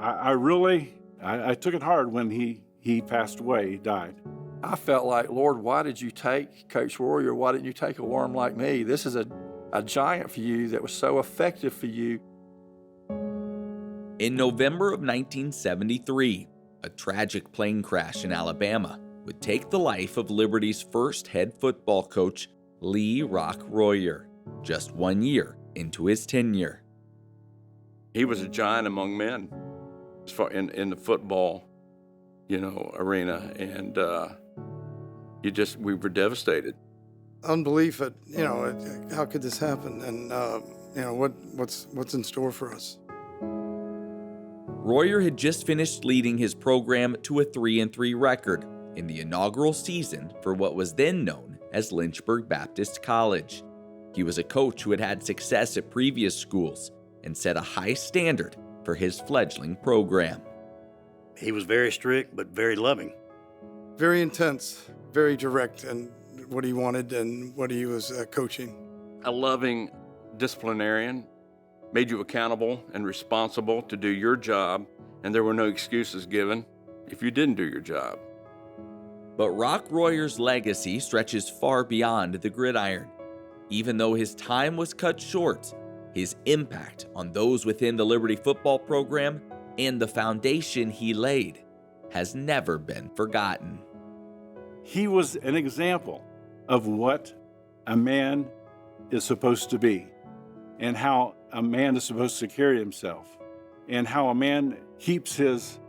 I took it hard when he passed away, he died. I felt like, Lord, why did you take Coach Royer? Why didn't you take a worm like me? This is a giant for you that was so effective for you. In November of 1973, a tragic plane crash in Alabama would take the life of Liberty's first head football coach, Lee Rock Royer, just 1 year into his tenure. He was a giant among men as far in the football, arena, and we were devastated. Unbelief at, how could this happen, and what's in store for us. Royer had just finished leading his program to a 3-3 record in the inaugural season for what was then known as Lynchburg Baptist College. He was a coach who had had success at previous schools and set a high standard for his fledgling program. He was very strict, but very loving. Very intense, very direct in what he wanted and what he was coaching. A loving disciplinarian, made you accountable and responsible to do your job, and there were no excuses given if you didn't do your job. But Rock Royer's legacy stretches far beyond the gridiron. Even though his time was cut short, his impact on those within the Liberty football program and the foundation he laid has never been forgotten. He was an example of what a man is supposed to be, and how a man is supposed to carry himself, and how a man keeps his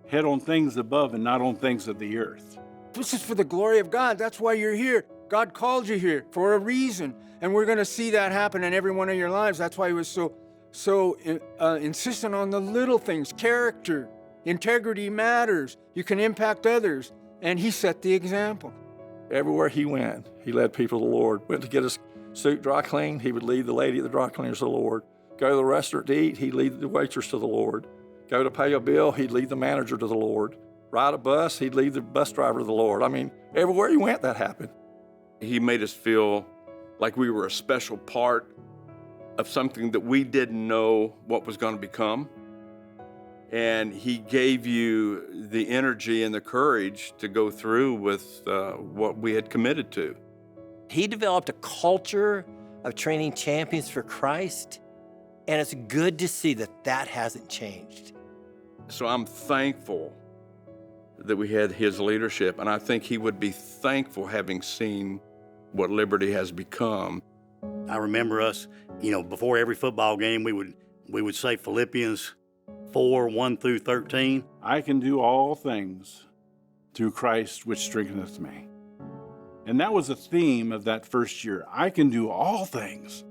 head on things above and not on things of the earth. This is for the glory of God. That's why you're here. God called you here for a reason, and we're going to see that happen in every one of your lives. That's why he was so insistent on the little things. Character, integrity matters. You can impact others, and he set the example. Everywhere he went, he led people to the Lord. Went to get his suit dry cleaned, he would lead the lady at the dry cleaners to the Lord. Go to the restaurant to eat, he'd lead the waitress to the Lord. Go to pay a bill, he'd lead the manager to the Lord. Ride a bus, he'd lead the bus driver to the Lord. I mean, everywhere he went, that happened. He made us feel like we were a special part of something that we didn't know what was going to become. And he gave you the energy and the courage to go through with what we had committed to. He developed a culture of training champions for Christ, and it's good to see that hasn't changed. So I'm thankful that we had his leadership, and I think he would be thankful having seen what Liberty has become. I remember us, before every football game, we would say Philippians 4:1-13. I can do all things through Christ which strengtheneth me. And that was a theme of that first year. I can do all things.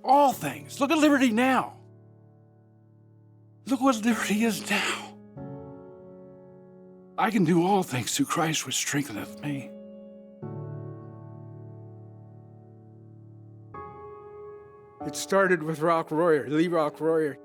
All things. Look at Liberty now. Look what Liberty is now. I can do all things through Christ which strengtheneth me. It started with Lee Rock Royer.